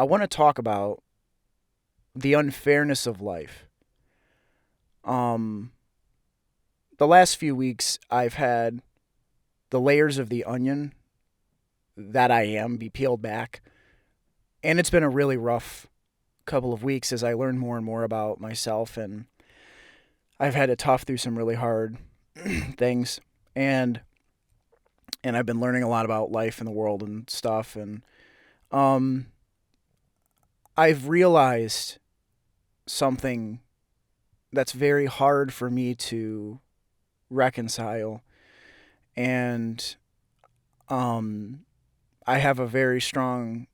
I want to talk about the unfairness of life. Um, the last few weeks, I've had the layers of the onion that I am be peeled back, and it's been a really rough couple of weeks as I learn more and more about myself, and I've had to tough through some really hard things, and I've been learning a lot about life and the world and stuff, and um, I've realized something that's very hard for me to reconcile. And um, I have a very strong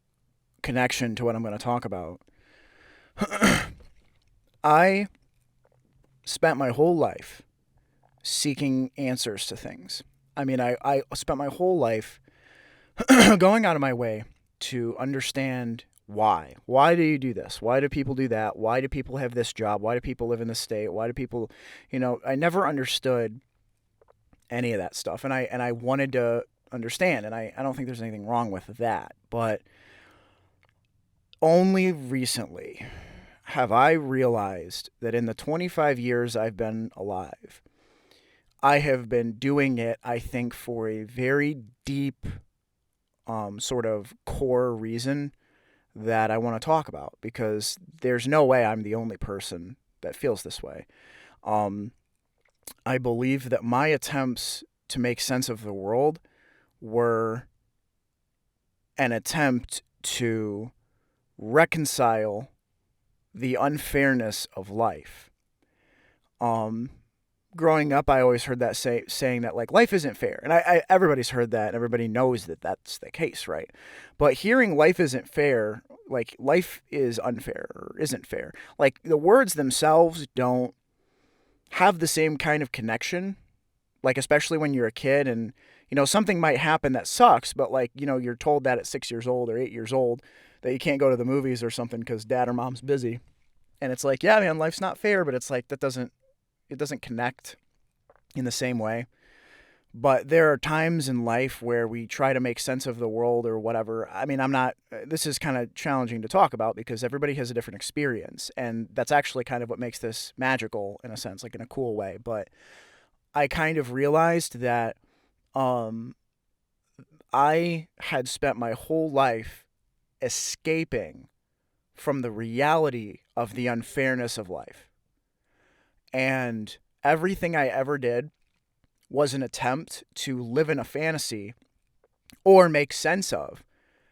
connection to what I'm going to talk about. I spent my whole life seeking answers to things. I spent my whole life going out of my way to understand why. Why do you do this? Why do people do that? Why do people have this job? Why do people live in this state? Why do people, I never understood any of that stuff. And I wanted to understand, and I don't think there's anything wrong with that. But only recently have I realized that in the 25 years I've been alive, I have been doing it, I think, for a very deep sort of core reason that I want to talk about, because there's no way I'm the only person that feels this way. Um, I believe that my attempts to make sense of the world were an attempt to reconcile the unfairness of life. Um, Growing up, I always heard that saying that like life isn't fair, and everybody's heard that, and everybody knows that that's the case, right? But hearing life isn't fair, like life is unfair or isn't fair, like the words themselves don't have the same kind of connection. Like especially when you're a kid, and something might happen that sucks, but like you're told that at 6 years old or 8 years old that you can't go to the movies or something because dad or mom's busy, and it's like, yeah, man, life's not fair, but it's like it doesn't connect in the same way. But there are times in life where we try to make sense of the world or whatever. I mean, I'm not, this is kind of challenging to talk about because everybody has a different experience. And that's actually kind of what makes this magical in a sense, like in a cool way. But I kind of realized that um, I had spent my whole life escaping from the reality of the unfairness of life. And everything I ever did was an attempt to live in a fantasy or make sense of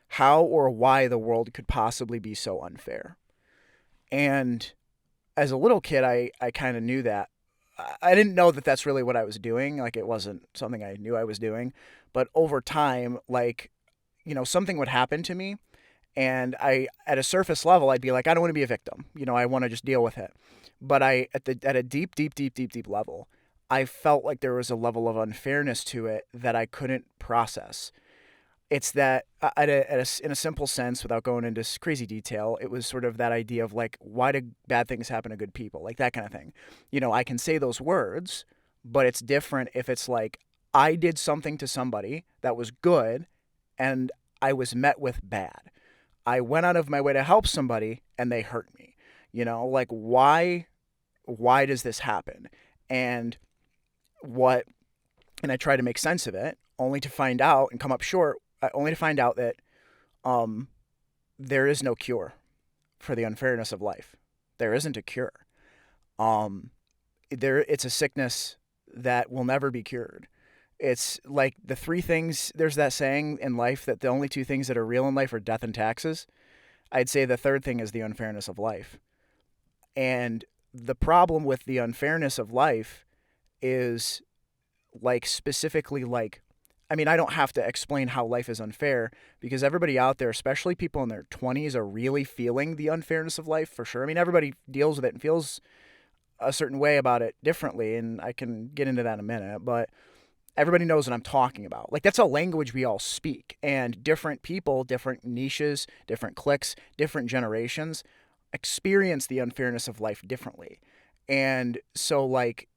how or why the world could possibly be so unfair. And as a little kid, I kind of knew that. I didn't know that that's really what I was doing. Like, it wasn't something I knew I was doing. But over time, like, something would happen to me. And at a surface level, I'd be like, I don't want to be a victim. I want to just deal with it. But at a deep, deep, deep, deep, deep level, I felt like there was a level of unfairness to it that I couldn't process. It's that in a simple sense, without going into crazy detail, it was sort of that idea of like, why do bad things happen to good people? Like that kind of thing. I can say those words, but it's different if it's like I did something to somebody that was good and I was met with bad. I went out of my way to help somebody and they hurt me. Like why does this happen? And what and I try to make sense of it only to find out and come up short, only to find out that um there is no cure for the unfairness of life. There isn't a cure. Um it's a sickness that will never be cured. It's like the three things, there's that saying in life that the only two things that are real in life are death and taxes. I'd say the third thing is the unfairness of life. And the problem with the unfairness of life is like specifically like, I mean, I don't have to explain how life is unfair because everybody out there, especially people in their 20s, are really feeling the unfairness of life for sure. I mean, everybody deals with it and feels a certain way about it differently, and I can get into that in a minute, but everybody knows what I'm talking about. Like, that's a language we all speak, and different people, different niches, different cliques, different generations experience the unfairness of life differently. And so, like,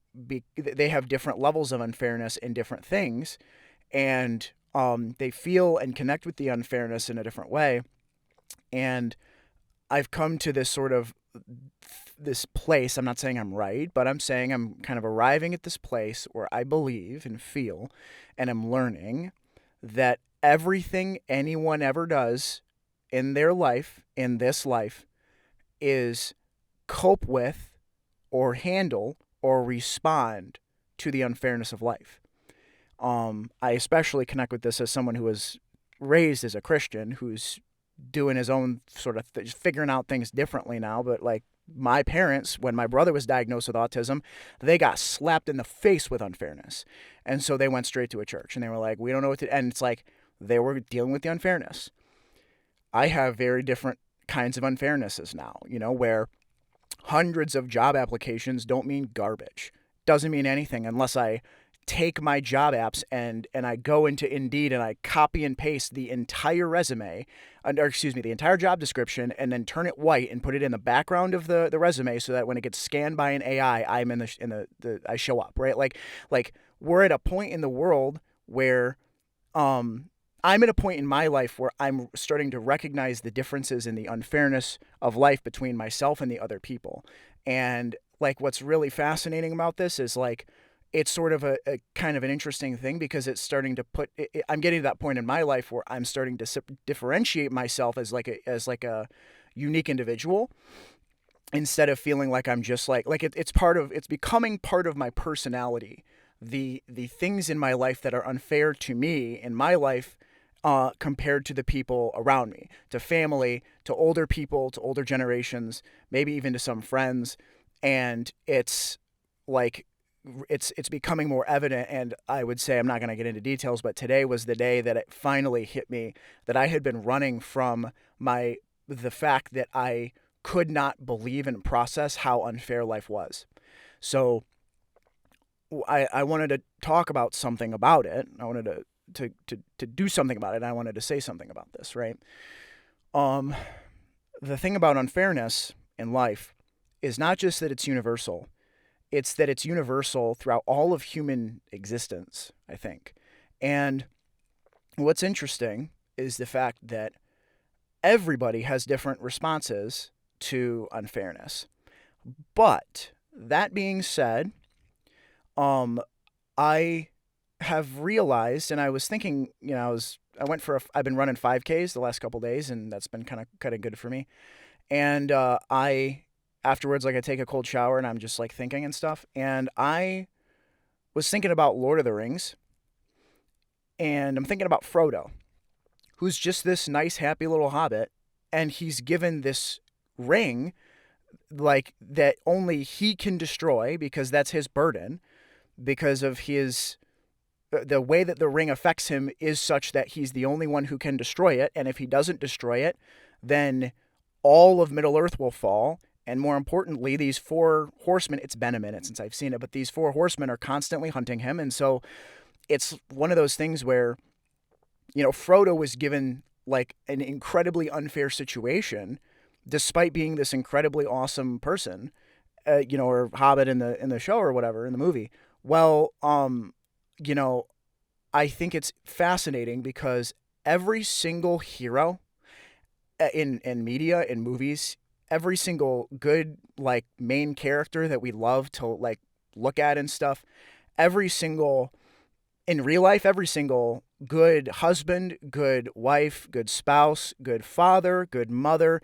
they have different levels of unfairness in different things, and they feel and connect with the unfairness in a different way. And I've come to this sort of this place. I'm not saying I'm right, but I'm saying I'm kind of arriving at this place where I believe and feel and am learning that everything anyone ever does in their life, in this life, is cope with or handle or respond to the unfairness of life. I especially connect with this as someone who was raised as a Christian, who's doing his own sort of figuring out things differently now. But like my parents, when my brother was diagnosed with autism, they got slapped in the face with unfairness. And so they went straight to a church and they were like, we don't know what to, and it's like they were dealing with the unfairness. I have very different kinds of unfairnesses now, where hundreds of job applications don't mean garbage. Doesn't mean anything unless I take my job apps and I go into Indeed and I copy and paste the entire resume, or excuse me, the entire job description, and then turn it white and put it in the background of the resume so that when it gets scanned by an AI, I'm in the I show up, right? Like we're at a point in the world where I'm at a point in my life where I'm starting to recognize the differences in the unfairness of life between myself and the other people. And like what's really fascinating about this is like it's sort of a kind of an interesting thing because it's starting to I'm getting to that point in my life where I'm starting to differentiate myself as like a unique individual instead of feeling like I'm just it's becoming part of my personality. The things in my life that are unfair to me in my life compared to the people around me, to family, to older people, to older generations, maybe even to some friends. And it's like it's becoming more evident. And I would say, I'm not going to get into details, but today was the day that it finally hit me that I had been running from the fact that I could not believe and process how unfair life was. So I wanted to talk about something about it. I wanted to do something about it. I wanted to say something about this, right? The thing about unfairness in life is not just that it's universal, it's that it's universal throughout all of human existence, I think. And what's interesting is the fact that everybody has different responses to unfairness. But that being said, I have realized, and I was thinking, I've been running 5Ks the last couple of days, and that's been kind of good for me. And I afterwards, like I take a cold shower, and I'm just like thinking and stuff. And I was thinking about Lord of the Rings, and I'm thinking about Frodo, who's just this nice, happy little hobbit, and he's given this ring, like that only he can destroy because that's his burden, because of the way that the ring affects him is such that he's the only one who can destroy it. And if he doesn't destroy it, then all of Middle Earth will fall. And more importantly, these four horsemen, it's been a minute since I've seen it, but these four horsemen are constantly hunting him. And so it's one of those things where, Frodo was given like an incredibly unfair situation, despite being this incredibly awesome person, or Hobbit in the show or whatever, in the movie. Well, I think it's fascinating because every single hero in media, in movies, every single good like main character that we love to like look at and stuff, every single in real life, every single good husband, good wife, good spouse, good father, good mother,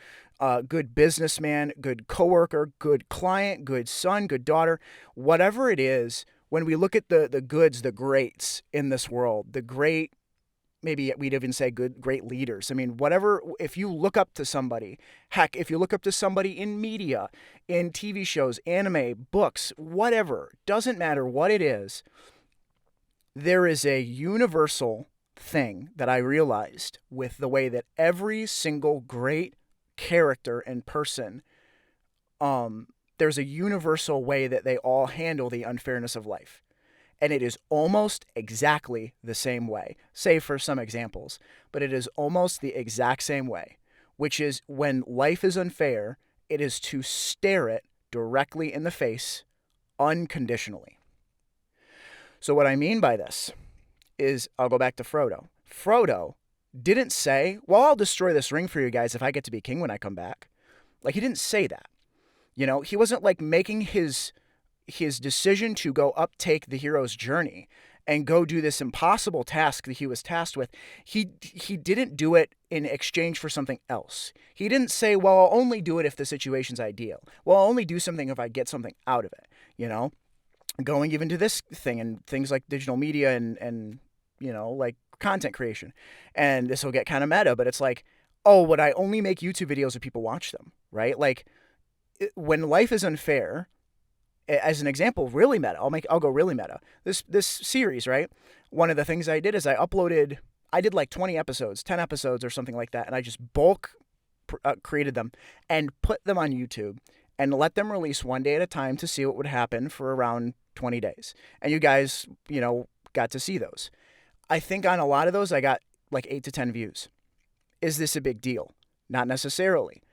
good businessman, good coworker, good client, good son, good daughter, whatever it is, when we look at the goods, the greats in this world, the great, maybe we'd even say great leaders. I mean, whatever, if you look up to somebody, heck, if you look up to somebody in media, in TV shows, anime, books, whatever, doesn't matter what it is, there is a universal thing that I realized with the way that every single great character and person, there's a universal way that they all handle the unfairness of life. And it is almost exactly the same way, save for some examples, but it is almost the exact same way, which is when life is unfair, it is to stare it directly in the face unconditionally. So what I mean by this is, I'll go back to Frodo. Frodo didn't say, well, I'll destroy this ring for you guys if I get to be king when I come back. Like, he didn't say that. You know, he wasn't like making his decision to go uptake the hero's journey and go do this impossible task that he was tasked with. He didn't do it in exchange for something else. He didn't say, well, I'll only do it if the situation's ideal. Well, I'll only do something if I get something out of it, you know? Going even to this thing and things like digital media and you know, like content creation. And this will get kind of meta, but it's like, oh, would I only make YouTube videos if people watch them, right? Like, when life is unfair, as an example, really meta. I'll go really meta. This series, right? One of the things I did is I did like 20 episodes, 10 episodes or something like that, and I just bulk created them and put them on YouTube and let them release one day at a time to see what would happen for around 20 days. And you guys, you know, got to see those. I think on a lot of those I got like 8 to 10 views. Is this a big deal? Not necessarily.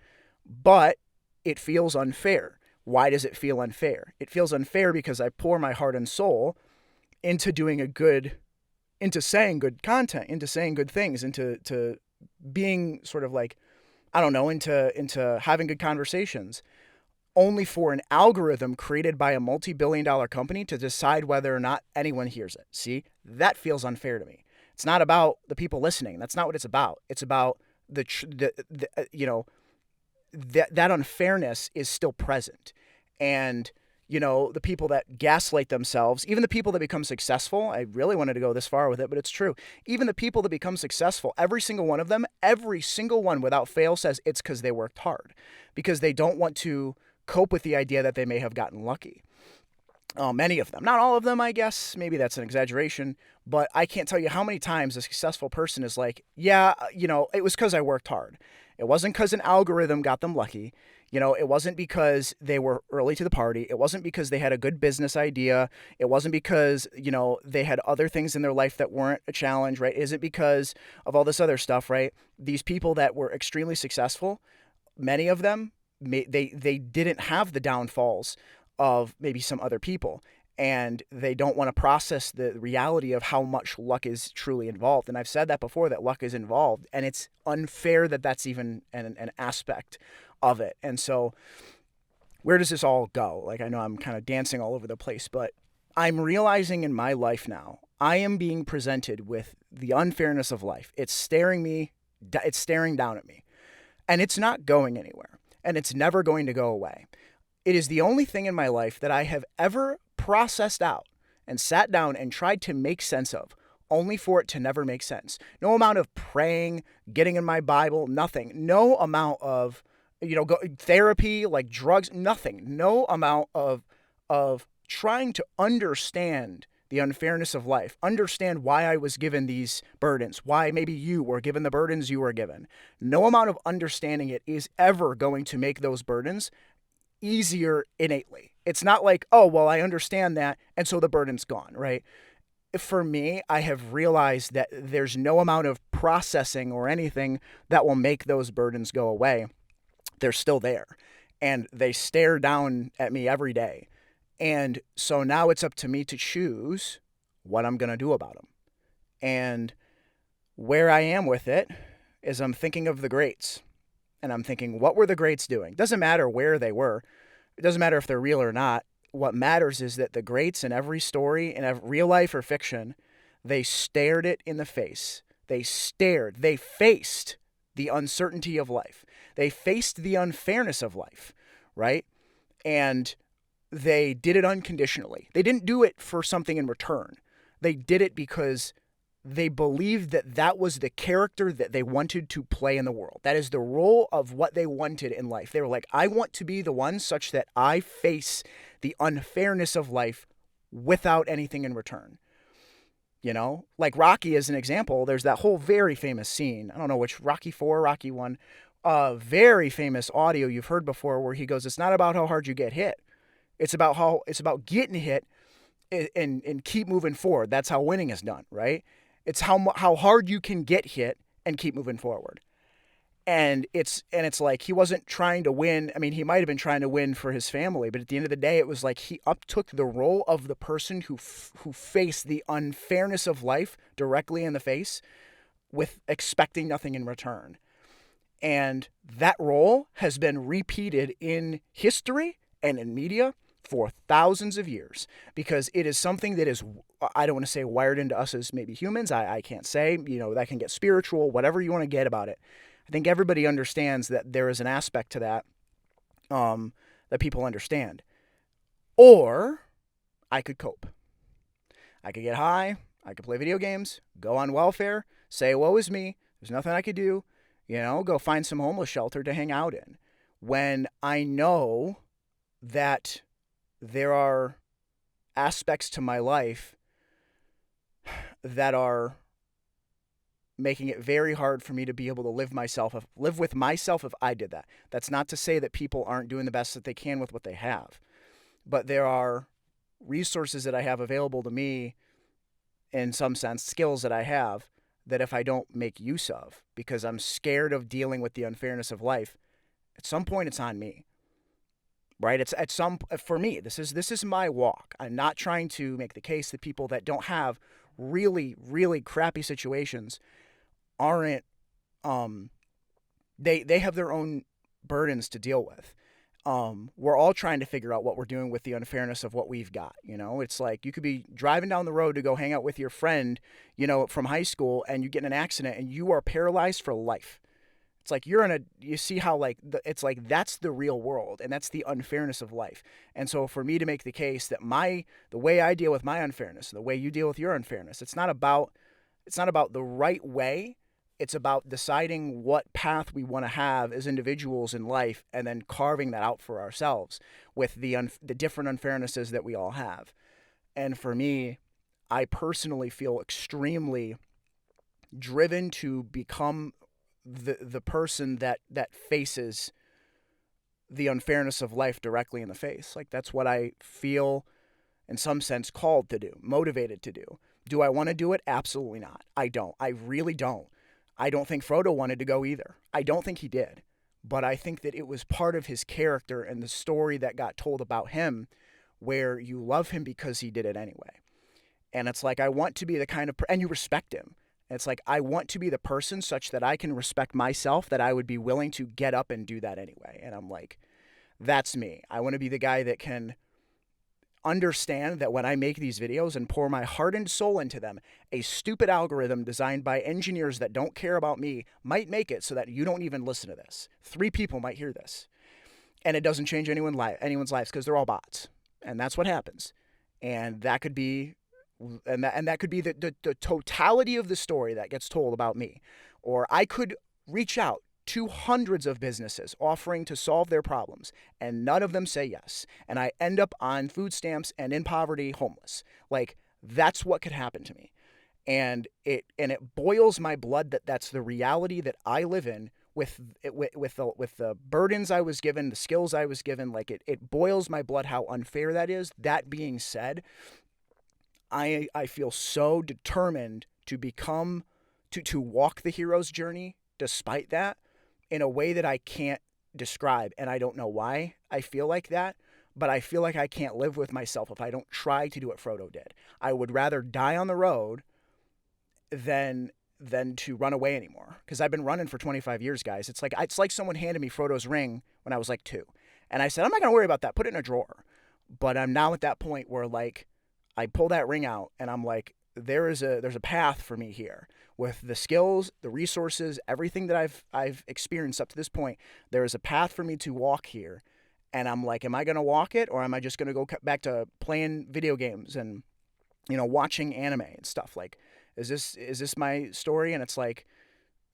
But it feels unfair. Why does it feel unfair? It feels unfair because I pour my heart and soul into into saying good content, into saying good things, into being sort of like, I don't know, into having good conversations, only for an algorithm created by a multi-billion-dollar company to decide whether or not anyone hears it. See, that feels unfair to me. It's not about the people listening. That's not what it's about. It's about you know, that unfairness is still present. And, you know, the people that gaslight themselves, even the people that become successful, I really wanted to go this far with it, but it's true. Even the people that become successful, every single one of them, every single one without fail says it's because they worked hard, because they don't want to cope with the idea that they may have gotten lucky. Many of them, not all of them, I guess, maybe that's an exaggeration, but I can't tell you how many times a successful person is like, yeah, you know, it was because I worked hard. It wasn't because an algorithm got them lucky. You know, it wasn't because they were early to the party. It wasn't because they had a good business idea. It wasn't because, you know, they had other things in their life that weren't a challenge, right? It isn't because of all this other stuff, right? These people that were extremely successful, many of them, they didn't have the downfalls of maybe some other people, and they don't want to process the reality of how much luck is truly involved. And I've said that before, that luck is involved, and it's unfair that that's even an aspect of it. And so where does this all go? Like, I know I'm kind of dancing all over the place, but I'm realizing in my life now, I am being presented with the unfairness of life. It's staring down at me, and it's not going anywhere, and it's never going to go away. It is the only thing in my life that I have ever processed out and sat down and tried to make sense of, only for it to never make sense. No amount of praying, getting in my Bible, nothing. No amount of, you know, therapy, like drugs, nothing. No amount of trying to understand the unfairness of life, understand why I was given these burdens, why maybe you were given the burdens you were given. No amount of understanding it is ever going to make those burdens easier innately. It's not like, oh, well, I understand that, and so the burden's gone, right? For me, I have realized that there's no amount of processing or anything that will make those burdens go away. They're still there, and they stare down at me every day. And so now it's up to me to choose what I'm going to do about them. And where I am with it is I'm thinking of the greats. And I'm thinking, what were the greats doing? Doesn't matter where they were. It doesn't matter if they're real or not. What matters is that the greats in every story, in every real life or fiction, they stared it in the face. They faced the uncertainty of life. They faced the unfairness of life, right? And they did it unconditionally. They didn't do it for something in return. They did it because they believed that that was the character that they wanted to play in the world. That is the role of what they wanted in life. They were like, I want to be the one such that I face the unfairness of life without anything in return. You know, like Rocky as an example, there's that whole very famous scene. I don't know which, Rocky 4, Rocky 1, very famous audio you've heard before where he goes, it's not about how hard you get hit. It's about getting hit and keep moving forward. That's how winning is done, right? It's how hard you can get hit and keep moving forward. And it's like he wasn't trying to win. I mean, he might have been trying to win for his family, but at the end of the day, it was like he uptook the role of the person who faced the unfairness of life directly in the face with expecting nothing in return. And that role has been repeated in history and in media for thousands of years because it is something that is, I don't want to say wired into us as maybe humans. I can't say, that can get spiritual, whatever you want to get about it. I think everybody understands that there is an aspect to that that people understand. Or I could cope. I could get high. I could play video games, go on welfare, say, woe is me. There's nothing I could do. Go find some homeless shelter to hang out in. When I know that there are aspects to my life that are making it very hard for me to be able to live with myself if I did that. That's not to say that people aren't doing the best that they can with what they have. But there are resources that I have available to me, in some sense, skills that I have, that if I don't make use of because I'm scared of dealing with the unfairness of life, at some point it's on me. Right? It's for me, this is my walk. I'm not trying to make the case that people that don't have really, really crappy situations aren't they have their own burdens to deal with. We're all trying to figure out what we're doing with the unfairness of what we've got. It's like you could be driving down the road to go hang out with your friend, from high school, and you get in an accident and you are paralyzed for life. It's like you see how it's like that's the real world and that's the unfairness of life. And so for me to make the case that the way I deal with my unfairness, the way you deal with your unfairness, it's not about the right way. It's about deciding what path we want to have as individuals in life and then carving that out for ourselves with the different unfairnesses that we all have. And for me, I personally feel extremely driven to become the person that faces the unfairness of life directly in the face. Like that's what I feel in some sense called to do, motivated to do. Do I want to do it? Absolutely not. I don't. I really don't. I don't think Frodo wanted to go either. I don't think he did. But I think that it was part of his character and the story that got told about him where you love him because he did it anyway. And it's like I want to be the kind of and you respect him. It's like I want to be the person such that I can respect myself, that I would be willing to get up and do that anyway. And I'm like, that's me. I want to be the guy that can understand that when I make these videos and pour my heart and soul into them, a stupid algorithm designed by engineers that don't care about me might make it so that you don't even listen to this. 3 people might hear this. And it doesn't change anyone's lives because they're all bots. And that's what happens. And that could be that could be the totality of the story that gets told about me. Or I could reach out to hundreds of businesses offering to solve their problems, and none of them say yes. And I end up on food stamps and in poverty, homeless. Like, that's what could happen to me. And it boils my blood that that's the reality that I live in with the burdens I was given, the skills I was given. Like, it boils my blood how unfair that is. That being said, I feel so determined to walk the hero's journey despite that in a way that I can't describe. And I don't know why I feel like that, but I feel like I can't live with myself if I don't try to do what Frodo did. I would rather die on the road than to run away anymore. Because I've been running for 25 years, guys. It's like someone handed me Frodo's ring when I was like 2. And I said, I'm not going to worry about that. Put it in a drawer. But I'm now at that point where, like, I pull that ring out and I'm like, there's a path for me here with the skills, the resources, everything that I've experienced up to this point. There is a path for me to walk here. And I'm like, am I going to walk it, or am I just going to go back to playing video games and, watching anime and stuff? Like, is this my story? And it's like,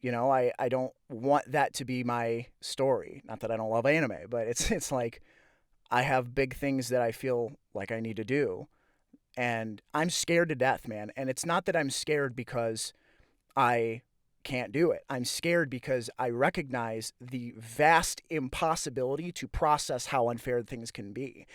I don't want that to be my story. Not that I don't love anime, but it's like I have big things that I feel like I need to do. And I'm scared to death, man. And it's not that I'm scared because I can't do it. I'm scared because I recognize the vast impossibility to process how unfair things can be,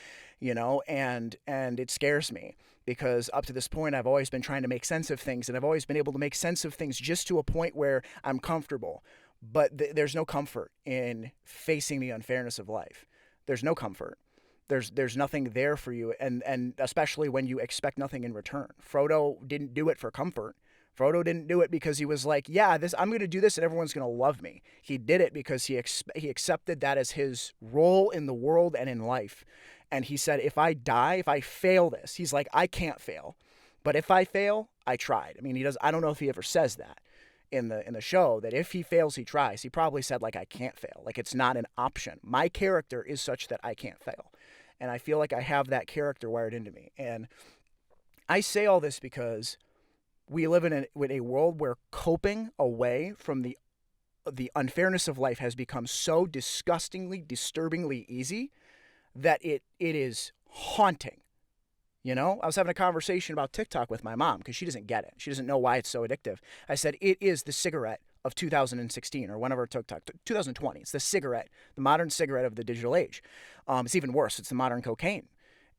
and it scares me because up to this point, I've always been trying to make sense of things, and I've always been able to make sense of things just to a point where I'm comfortable. But there's no comfort in facing the unfairness of life. There's no comfort. There's nothing there for you, and especially when you expect nothing in return. Frodo didn't do it for comfort. Frodo didn't do it because he was like, yeah, this I'm going to do this and everyone's going to love me. He did it because he accepted that as his role in the world and in life. And he said, if I die, if I fail this, he's like, I can't fail. But if I fail, I tried. I mean, he does. I don't know if he ever says that in the show, that if he fails, he tries. He probably said, like, I can't fail. Like, it's not an option. My character is such that I can't fail. And I feel like I have that character wired into me. And I say all this because we live in a world where coping away from the unfairness of life has become so disgustingly, disturbingly easy that it is haunting. You know, I was having a conversation about TikTok with my mom because she doesn't get it. She doesn't know why it's so addictive. I said, it is the cigarette of 2016 or whenever TikTok, 2020. It's the cigarette, the modern cigarette of the digital age. It's even worse. It's the modern cocaine.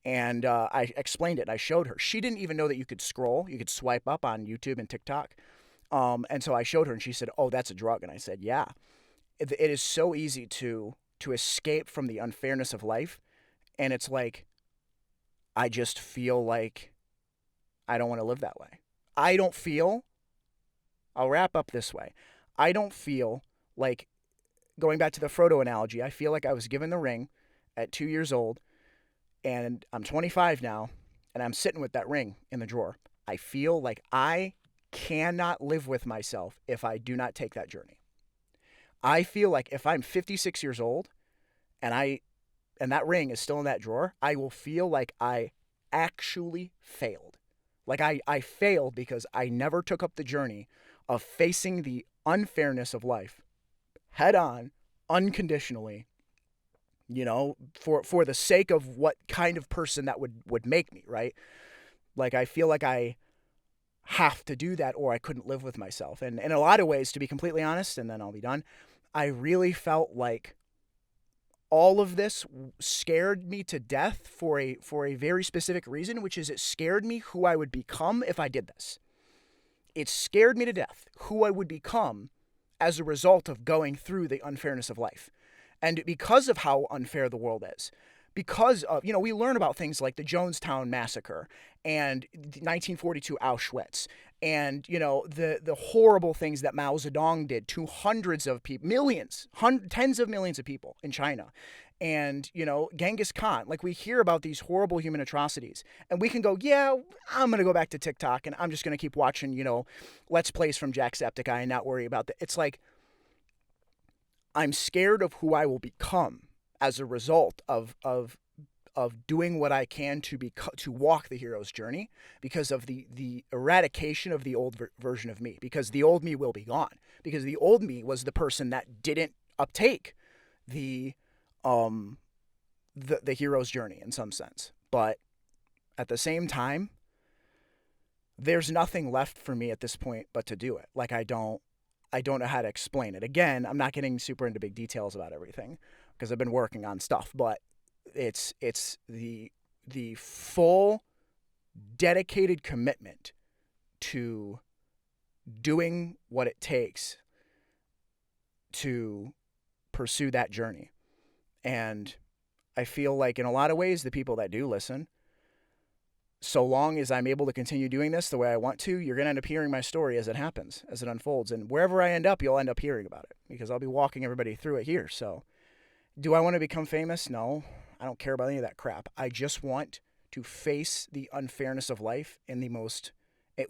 And I explained it. I showed her. She didn't even know that you could scroll. You could swipe up on YouTube and TikTok. And so I showed her and she said, oh, that's a drug. And I said, yeah. It is so easy to escape from the unfairness of life. And it's like, I just feel like I don't want to live that way. I'll wrap up this way. I don't feel like, going back to the Frodo analogy, I feel like I was given the ring at 2 years old and I'm 25 now and I'm sitting with that ring in the drawer. I feel like I cannot live with myself if I do not take that journey. I feel like if I'm 56 years old and that ring is still in that drawer, I will feel like I actually failed. Like I failed because I never took up the journey of facing the unfairness of life head on, unconditionally, you know, for the sake of what kind of person that would make me, right? Like I feel like I have to do that or I couldn't live with myself. And in a lot of ways, to be completely honest, and then I'll be done, I really felt like all of this scared me to death for a very specific reason, which is it scared me who I would become if I did this. It scared me to death who I would become as a result of going through the unfairness of life. And because of how unfair the world is, because of, you know, we learn about things like the Jonestown Massacre and 1942 Auschwitz and, you know, the horrible things that Mao Zedong did to hundreds of people, tens of millions of people in China. And, you know, Genghis Khan, like we hear about these horrible human atrocities and we can go, yeah, I'm going to go back to TikTok and I'm just going to keep watching, you know, Let's Plays from Jacksepticeye and not worry about that. It's like, I'm scared of who I will become as a result of doing what I can to walk the hero's journey because of the eradication of the old version of me, because the old me will be gone, because the old me was the person that didn't uptake the hero's journey in some sense. But at the same time, there's nothing left for me at this point but to do it. Like I don't know how to explain it. Again, I'm not getting super into big details about everything because I've been working on stuff, but it's the full dedicated commitment to doing what it takes to pursue that journey. And I feel like in a lot of ways, the people that do listen, so long as I'm able to continue doing this the way I want to, you're going to end up hearing my story as it happens, as it unfolds. And wherever I end up, you'll end up hearing about it because I'll be walking everybody through it here. So do I want to become famous? No, I don't care about any of that crap. I just want to face the unfairness of life in the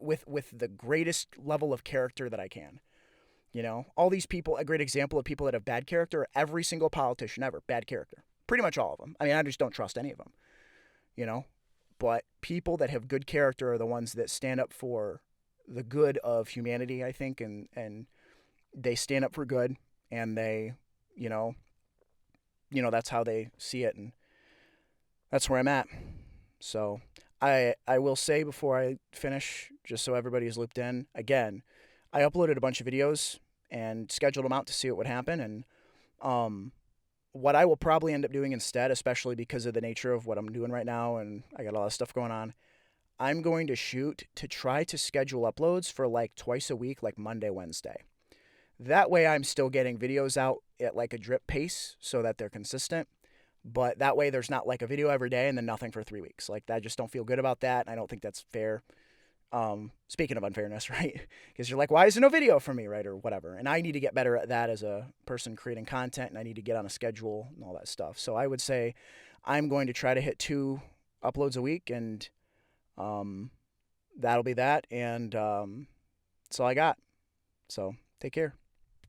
with the greatest level of character that I can. You know, all these people, a great example of people that have bad character, every single politician ever, bad character. Pretty much all of them. I mean, I just don't trust any of them, you know? But people that have good character are the ones that stand up for the good of humanity, I think, and they stand up for good, and they, you know, that's how they see it, and that's where I'm at. So I will say before I finish, just so everybody's looped in, again, I uploaded a bunch of videos and scheduled them out to see what would happen, and what I will probably end up doing instead, especially because of the nature of what I'm doing right now and I got a lot of stuff going on, I'm going to shoot to try to schedule uploads for like twice a week, like Monday, Wednesday. That way I'm still getting videos out at like a drip pace so that they're consistent. But that way there's not like a video every day and then nothing for 3 weeks. Like I just don't feel good about that. I don't think that's fair. Speaking of unfairness, right? Because you're like, why is there no video for me, right? Or whatever. And I need to get better at that as a person creating content, and I need to get on a schedule and all that stuff. So I would say I'm going to try to hit 2 uploads a week, and that'll be that. And that's all I got. So take care.